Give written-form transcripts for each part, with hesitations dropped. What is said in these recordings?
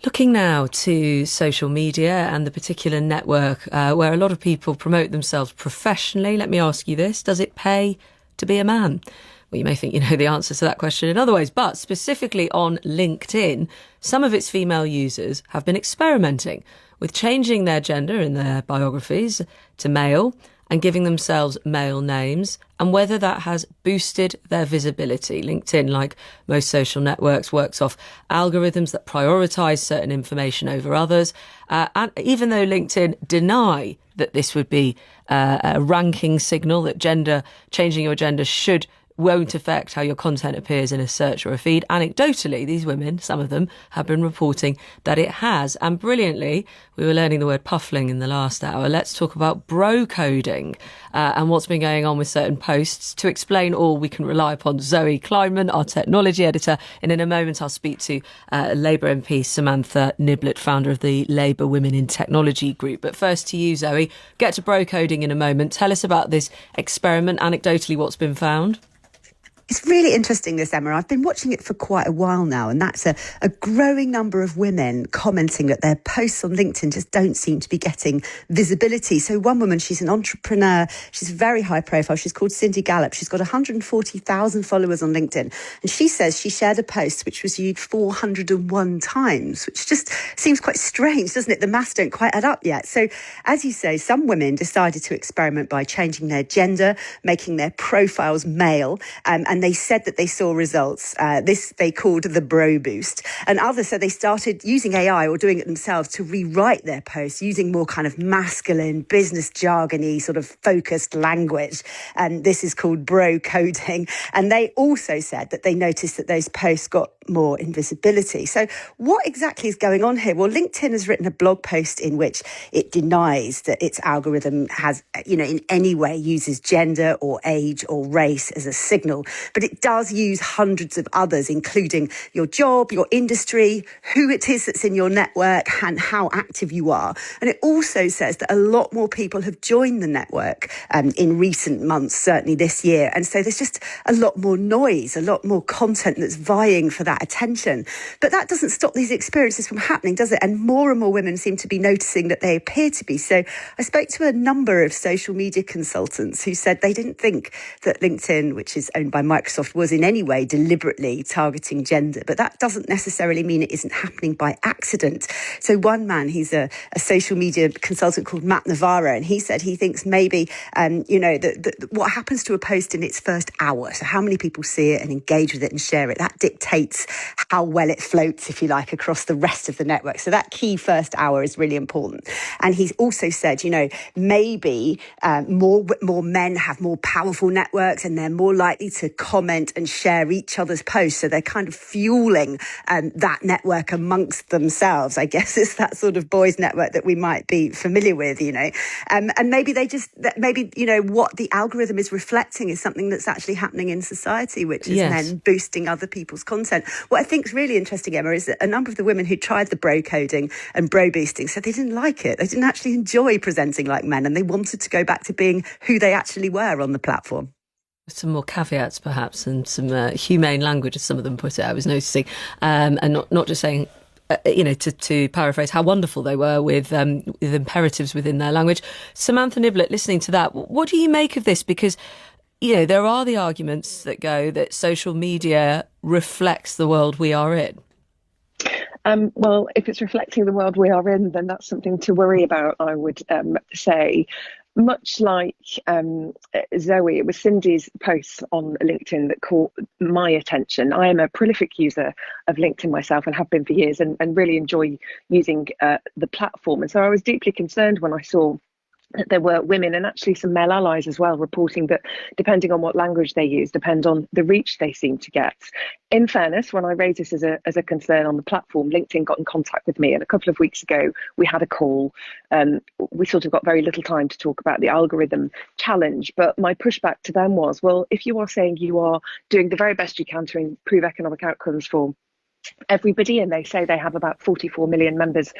Looking now to social media and the particular network where a lot of people promote themselves professionally, let me ask you this. Does it pay to be a man? Well, you may think you know the answer to that question in other ways, but specifically on LinkedIn, some of its female users have been experimenting with changing their gender in their biographies to male and giving themselves male names, and whether that has boosted their visibility. LinkedIn, like most social networks, works off algorithms that prioritise certain information over others. And even though LinkedIn deny that this would be a ranking signal, that changing your gender won't affect how your content appears in a search or a feed. Anecdotally, these women, some of them, have been reporting that it has. And brilliantly, we were learning the word puffling in the last hour. Let's talk about bro coding and what's been going on with certain posts. To explain all, we can rely upon Zoe Kleinman, our technology editor. And in a moment, I'll speak to Labour MP Samantha Niblett, founder of the Labour Women in Technology group. But first to you, Zoe. Get to bro coding in a moment. Tell us about this experiment, anecdotally, what's been found. It's really interesting, this, Emma. I've been watching it for quite a while now, and that's a growing number of women commenting that their posts on LinkedIn just don't seem to be getting visibility. So one woman, she's an entrepreneur, she's very high profile, she's called Cindy Gallup. She's got 140,000 followers on LinkedIn, and she says she shared a post which was viewed 401 times, which just seems quite strange, doesn't it? The maths don't quite add up yet. So as you say, some women decided to experiment by changing their gender, making their profiles male, and they said that they saw results. This they called the bro boost. And others said they started using AI or doing it themselves to rewrite their posts using more kind of masculine, business jargony, sort of focused language. And this is called bro coding. And they also said that they noticed that those posts got more invisibility. So what exactly is going on here? Well, LinkedIn has written a blog post in which it denies that its algorithm has, in any way uses gender or age or race as a signal. But it does use hundreds of others, including your job, your industry, who it is that's in your network, and how active you are. And it also says that a lot more people have joined the network in recent months, certainly this year. And so there's just a lot more noise, a lot more content that's vying for that attention. But that doesn't stop these experiences from happening, does it? And more women seem to be noticing that they appear to be. So I spoke to a number of social media consultants who said they didn't think that LinkedIn, which is owned by Microsoft, was in any way deliberately targeting gender. But that doesn't necessarily mean it isn't happening by accident. So one man, he's a social media consultant called Matt Navarro, and he said he thinks maybe, what happens to a post in its first hour, so how many people see it and engage with it and share it, that dictates how well it floats, if you like, across the rest of the network. So that key first hour is really important. And he's also said, maybe more men have more powerful networks and they're more likely to comment and share each other's posts. So they're kind of fueling that network amongst themselves. I guess it's that sort of boys network that we might be familiar with, and maybe what the algorithm is reflecting is something that's actually happening in society, which is then boosting other people's content. What I think is really interesting, Emma, is that a number of the women who tried the bro coding and bro boosting said they didn't like it. They didn't actually enjoy presenting like men, and they wanted to go back to being who they actually were on the platform. Some more caveats, perhaps, and some humane language, as some of them put it, I was noticing, and not just saying, to paraphrase, how wonderful they were with imperatives within their language. Samantha Niblett, listening to that, what do you make of this? Because, there are the arguments that go that social media reflects the world we are in. Well, if it's reflecting the world we are in, then that's something to worry about, I would say. Much like Zoe, it was Cindy's posts on LinkedIn that caught my attention. I am a prolific user of LinkedIn myself and have been for years, and really enjoy using the platform. And so I was deeply concerned when I saw that there were women, and actually some male allies as well, reporting that depending on what language they use, depend on the reach they seem to get. In fairness, when I raised this as a concern on the platform, LinkedIn got in contact with me, and a couple of weeks ago we had a call. We sort of got very little time to talk about the algorithm challenge, but my pushback to them was, well, if you are saying you are doing the very best you can to improve economic outcomes for everybody, and they say they have about 44 million members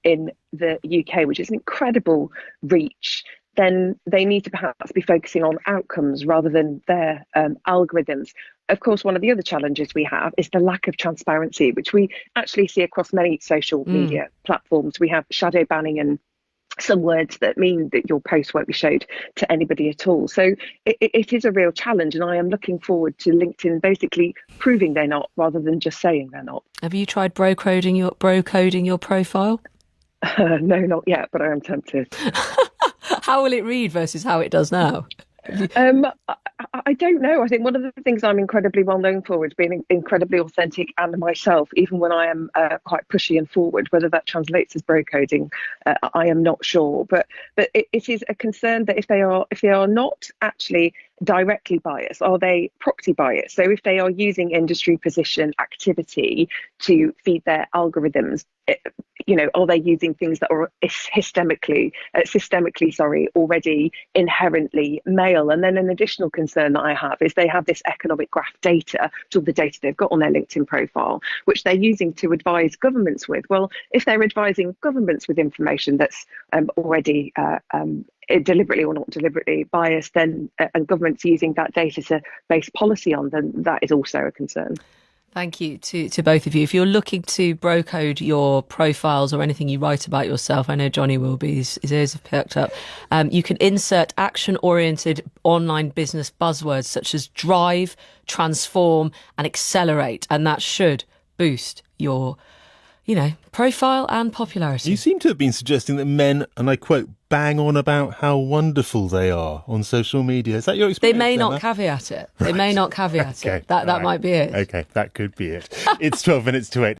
in the UK, which is an incredible reach, then they need to perhaps be focusing on outcomes rather than their algorithms. Of course, one of the other challenges we have is the lack of transparency, which we actually see across many social media platforms. We have shadow banning and some words that mean that your post won't be showed to anybody at all. So it is a real challenge, and I am looking forward to LinkedIn basically proving they're not rather than just saying they're not. Have you tried coding your profile? No, not yet, but I am tempted. How will it read versus how it does now? I don't know. I think one of the things I'm incredibly well known for is being incredibly authentic and myself, even when I am quite pushy and forward. Whether that translates as bro coding, I am not sure. But it is a concern that if they are not actually directly biased, are they proxy biased? So if they are using industry position activity to feed their algorithms, are they using things that are systemically, already inherently male? And then an additional concern that I have is they have this economic graph data, to the data they've got on their LinkedIn profile, which they're using to advise governments with. Well, if they're advising governments with information that's already deliberately or not deliberately biased, then and governments using that data to base policy on, then that is also a concern. Thank you to both of you. If you're looking to bro code your profiles or anything you write about yourself, I know Johnny will be, his ears have perked up. You can insert action-oriented online business buzzwords such as drive, transform and accelerate, and that should boost your profile and popularity. You seem to have been suggesting that men, and I quote, bang on about how wonderful they are on social media. Is that your experience? They may Emma? not caveat it. They may not caveat it. That might be it. Okay, that could be it. It's 12 minutes to 8.